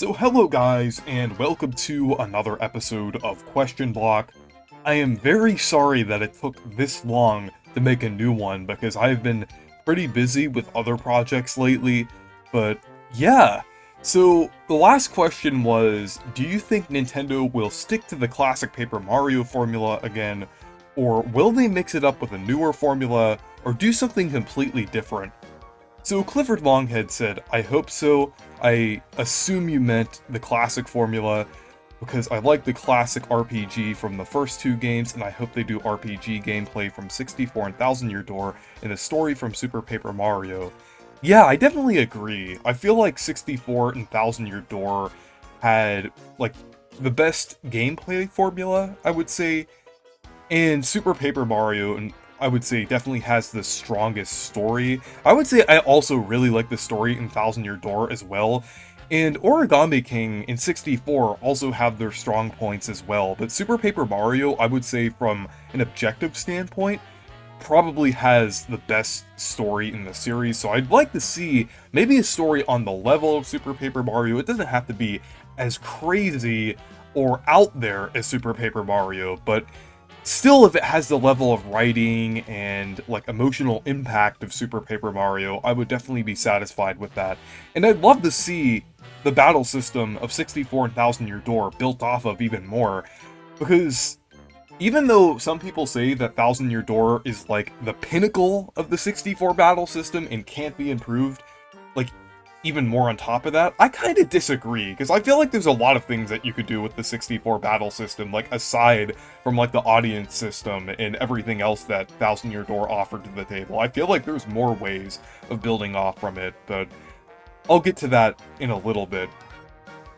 So hello guys, and welcome to another episode of Question Block. I am very sorry that it took this long to make a new one, because I've been pretty busy with other projects lately, but yeah. So the last question was, do you think Nintendo will stick to the classic Paper Mario formula again, or will they mix it up with a newer formula, or do something completely different? So Clifford Longhead said, I hope so. I assume you meant the classic formula, because I like the classic RPG from the first two games, and I hope they do RPG gameplay from 64 and Thousand Year Door and a story from Super Paper Mario. Yeah, I definitely agree. I feel like 64 and Thousand Year Door had, like, the best gameplay formula, I would say, and Super Paper Mario, and I would say, definitely has the strongest story. I would say I also really like the story in Thousand Year Door as well. And Origami King in 64 also have their strong points as well. But Super Paper Mario, I would say from an objective standpoint, probably has the best story in the series. So I'd like to see maybe a story on the level of Super Paper Mario. It doesn't have to be as crazy or out there as Super Paper Mario, but still, if it has the level of writing and, like, emotional impact of Super Paper Mario, I would definitely be satisfied with that. And I'd love to see the battle system of 64 and Thousand Year Door built off of even more, because even though some people say that Thousand Year Door is, like, the pinnacle of the 64 battle system and can't be improved, like, even more on top of that, I kind of disagree, because I feel like there's a lot of things that you could do with the 64 battle system, like, aside from, like, the audience system and everything else that Thousand Year Door offered to the table. I feel like there's more ways of building off from it, but I'll get to that in a little bit.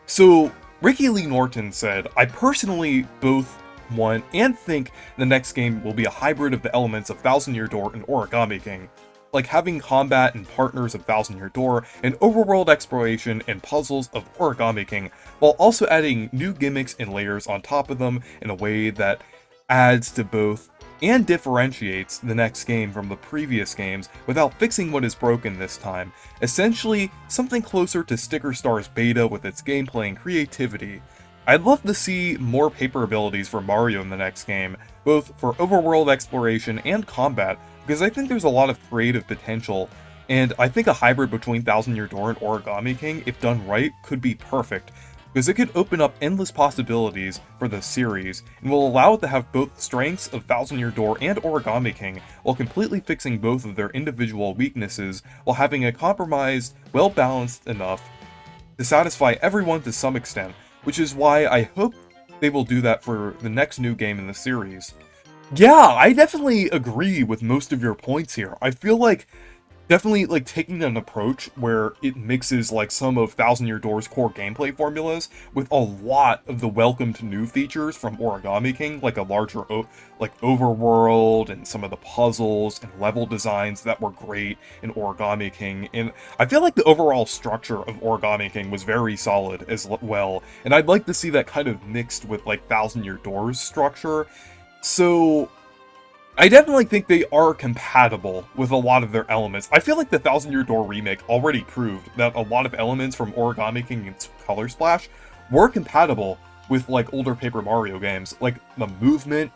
So, Ricky Lee Norton said, I personally both want and think the next game will be a hybrid of the elements of Thousand Year Door and Origami King, like having combat and partners of Thousand Year Door, and overworld exploration and puzzles of Origami King, while also adding new gimmicks and layers on top of them in a way that adds to both and differentiates the next game from the previous games without fixing what is broken this time. Essentially, something closer to Sticker Star's beta with its gameplay and creativity. I'd love to see more paper abilities for Mario in the next game, both for overworld exploration and combat, because I think there's a lot of creative potential, and I think a hybrid between Thousand Year Door and Origami King, if done right, could be perfect, because it could open up endless possibilities for the series, and will allow it to have both strengths of Thousand Year Door and Origami King, while completely fixing both of their individual weaknesses, while having a compromised, well-balanced enough to satisfy everyone to some extent, which is why I hope they will do that for the next new game in the series. Yeah, I definitely agree with most of your points here. I feel like definitely, like, taking an approach where it mixes, like, some of Thousand Year Door's core gameplay formulas with a lot of the welcomed new features from Origami King, like a larger like overworld and some of the puzzles and level designs that were great in Origami King. And I feel like the overall structure of Origami King was very solid as well, and I'd like to see that kind of mixed with, like, Thousand Year Door's structure. So I definitely think they are compatible with a lot of their elements. I feel like the Thousand Year Door remake already proved that a lot of elements from Origami King and Color Splash were compatible with, like, older Paper Mario games. Like, the movement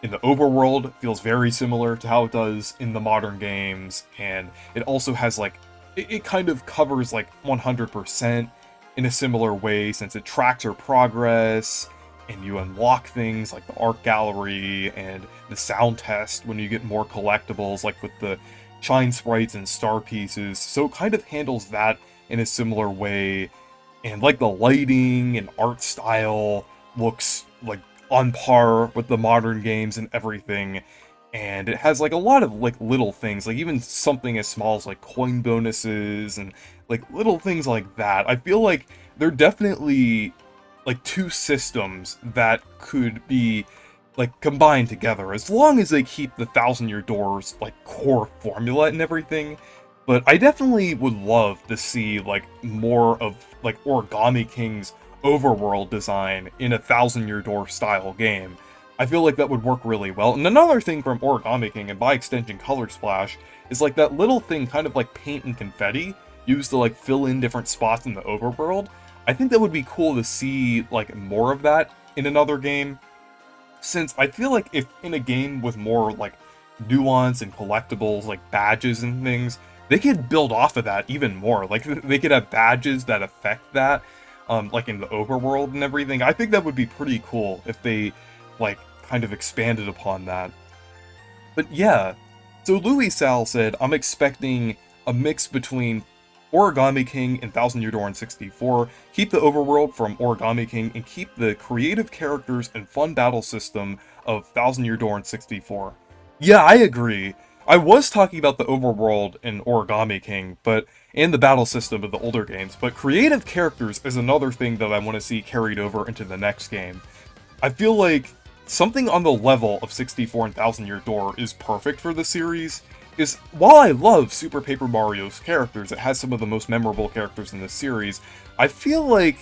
in the overworld feels very similar to how it does in the modern games, and it also has, like, it kind of covers, like, 100% in a similar way, since it tracks your progress, and you unlock things like the art gallery and the sound test when you get more collectibles, like with the shine sprites and star pieces. So it kind of handles that in a similar way, and, like, the lighting and art style looks, like, on par with the modern games and everything. And it has, like, a lot of, like, little things, like even something as small as, like, coin bonuses and, like, little things like that. I feel like they're definitely, like, two systems that could be, like, combined together, as long as they keep the Thousand Year Door's, like, core formula and everything. But I definitely would love to see, like, more of, like, Origami King's overworld design in a Thousand Year Door style game. I feel like that would work really well. And another thing from Origami King, and by extension Color Splash, is, like, that little thing, kind of like paint and confetti, used to, like, fill in different spots in the overworld. I think that would be cool to see, like, more of that in another game, since I feel like if in a game with more, like, nuance and collectibles, like badges and things, they could build off of that even more. Like, they could have badges that affect that, like in the overworld and everything. I think that would be pretty cool if they, like, kind of expanded upon that. But yeah, so Louis Sal said, I'm expecting a mix between Origami King and Thousand Year Door in 64, keep the overworld from Origami King, and keep the creative characters and fun battle system of Thousand Year Door in 64. Yeah, I agree. I was talking about the overworld in Origami King, and the battle system of the older games, but creative characters is another thing that I want to see carried over into the next game. I feel like something on the level of 64 and Thousand Year Door is perfect for the series, is while I love Super Paper Mario's characters, it has some of the most memorable characters in the series, I feel like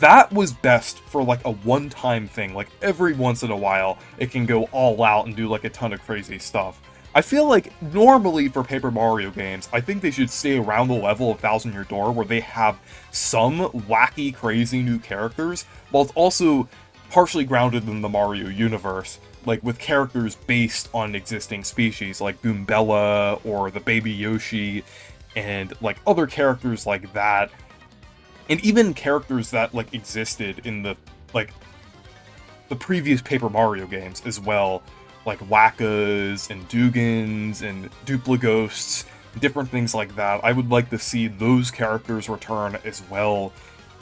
that was best for like a one-time thing, like every once in a while it can go all out and do like a ton of crazy stuff. I feel like normally for Paper Mario games, I think they should stay around the level of Thousand Year Door where they have some wacky, crazy new characters, while it's also partially grounded in the Mario universe, like with characters based on existing species, like Goombella or the Baby Yoshi, and like other characters like that, and even characters that like existed in the previous Paper Mario games as well, like Wackas and Dugans and Duplighosts, different things like that. I would like to see those characters return as well.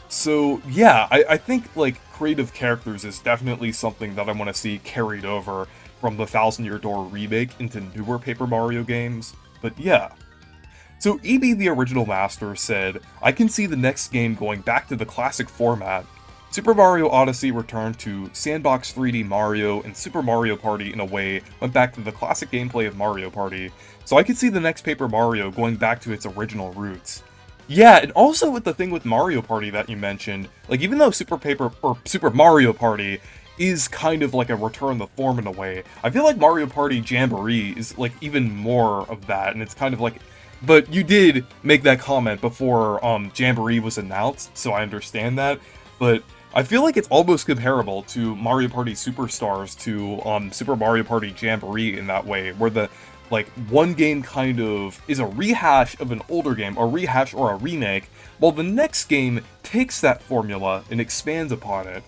So yeah, I think like creative characters is definitely something that I want to see carried over from the Thousand Year Door remake into newer Paper Mario games. But yeah. So EB the Original Master said, I can see the next game going back to the classic format. Super Mario Odyssey returned to sandbox 3D Mario, and Super Mario Party in a way went back to the classic gameplay of Mario Party. So I could see the next Paper Mario going back to its original roots. Yeah, and also with the thing with Mario Party that you mentioned, like even though Super Mario Party is kind of like a return to form in a way, I feel like Mario Party Jamboree is like even more of that, and it's kind of like, but you did make that comment before Jamboree was announced, so I understand that, but I feel like it's almost comparable to Mario Party Superstars to Super Mario Party Jamboree in that way, where the like one game kind of is a rehash of an older game, a rehash or a remake, while the next game takes that formula and expands upon it.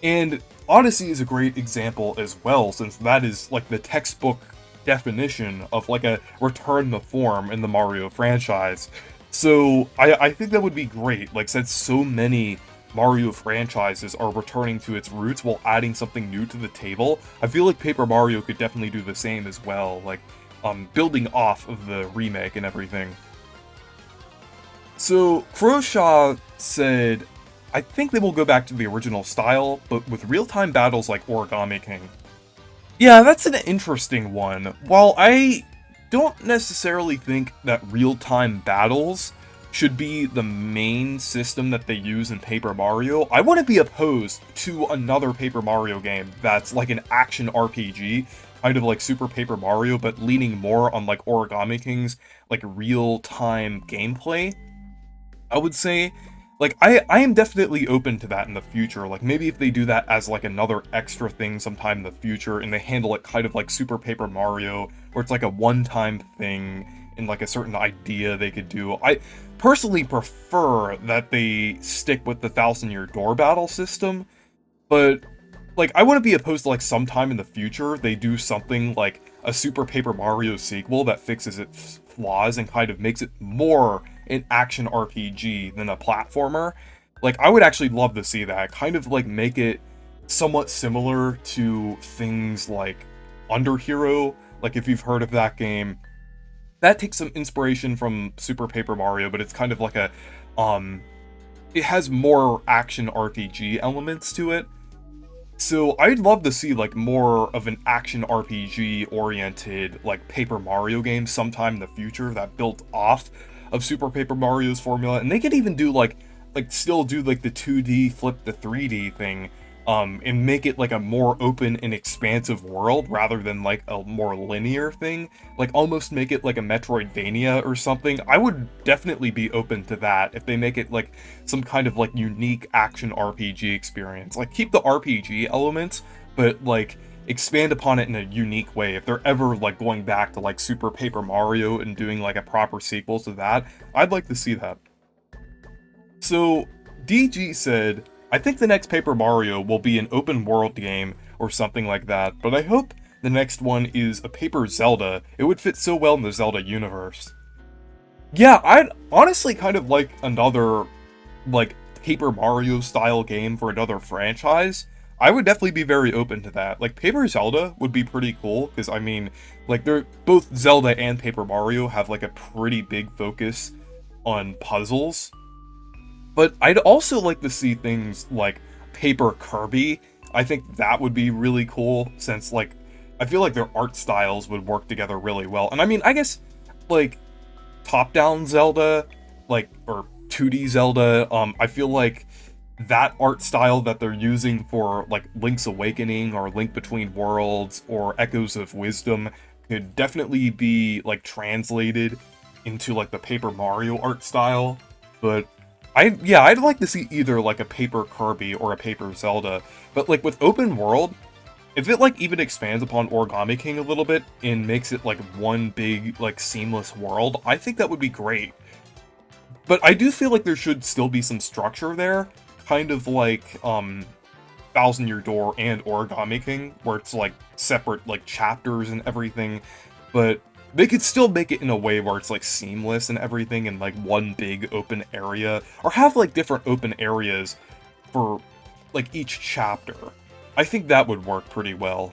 And Odyssey is a great example as well, since that is like the textbook definition of like a return to form in the Mario franchise. So I think that would be great, like since so many Mario franchises are returning to its roots while adding something new to the table, I feel like Paper Mario could definitely do the same as well, like building off of the remake and everything. So Croshaw said, I think they will go back to the original style, but with real-time battles like Origami King. Yeah, that's an interesting one. While I don't necessarily think that real-time battles should be the main system that they use in Paper Mario, I wouldn't be opposed to another Paper Mario game that's like an action RPG, kind of like Super Paper Mario, but leaning more on like Origami King's like real-time gameplay, I would say. Like, I am definitely open to that in the future. Like, maybe if they do that as, like, another extra thing sometime in the future, and they handle it kind of like Super Paper Mario, where it's like a one-time thing, and, like, a certain idea they could do. I personally prefer that they stick with the Thousand Year Door battle system, but, like, I wouldn't be opposed to, like, sometime in the future, they do something like a Super Paper Mario sequel that fixes its flaws and kind of makes it more an action RPG than a platformer. Like, I would actually love to see that. Kind of, like, make it somewhat similar to things like Underhero, like, if you've heard of that game. That takes some inspiration from Super Paper Mario, but it's kind of like a, it has more action RPG elements to it. So I'd love to see, like, more of an action RPG-oriented, like, Paper Mario game sometime in the future that built off of Super Paper Mario's formula, and they could even do, like still do, like, the 2D flip to 3D thing, and make it like a more open and expansive world rather than like a more linear thing. Like almost make it like a Metroidvania or something. I would definitely be open to that if they make it like some kind of like unique action RPG experience. Like keep the RPG elements, but like expand upon it in a unique way. If they're ever like going back to like Super Paper Mario and doing like a proper sequel to that, I'd like to see that. So, DG said, I think the next Paper Mario will be an open world game or something like that, but I hope the next one is a Paper Zelda. It would fit so well in the Zelda universe. Yeah, I'd honestly kind of like another, like, Paper Mario style game for another franchise. I would definitely be very open to that. Like, Paper Zelda would be pretty cool, because, I mean, like, they're both Zelda and Paper Mario have, like, a pretty big focus on puzzles. But I'd also like to see things like Paper Kirby. I think that would be really cool, since, like, I feel like their art styles would work together really well. And I mean, I guess, like, top-down Zelda, like, or 2D Zelda, I feel like that art style that they're using for, like, Link's Awakening, or Link Between Worlds, or Echoes of Wisdom, could definitely be, like, translated into, like, the Paper Mario art style. But I'd like to see either like a Paper Kirby or a Paper Zelda, but like with open world, if it like even expands upon Origami King a little bit and makes it like one big like seamless world, I think that would be great. But I do feel like there should still be some structure there, kind of like Thousand Year Door and Origami King, where it's like separate like chapters and everything, but they could still make it in a way where it's like seamless and everything in like one big open area, or have like different open areas for like each chapter. I think that would work pretty well.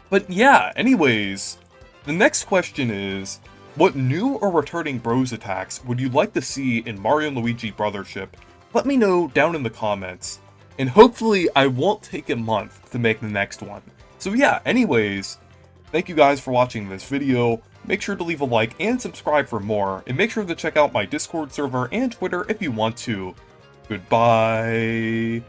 But yeah, anyways, the next question is, what new or returning bros attacks would you like to see in Mario & Luigi Brothership? Let me know down in the comments, and hopefully I won't take a month to make the next one. So yeah, anyways, thank you guys for watching this video. Make sure to leave a like and subscribe for more, and make sure to check out my Discord server and Twitter if you want to. Goodbye.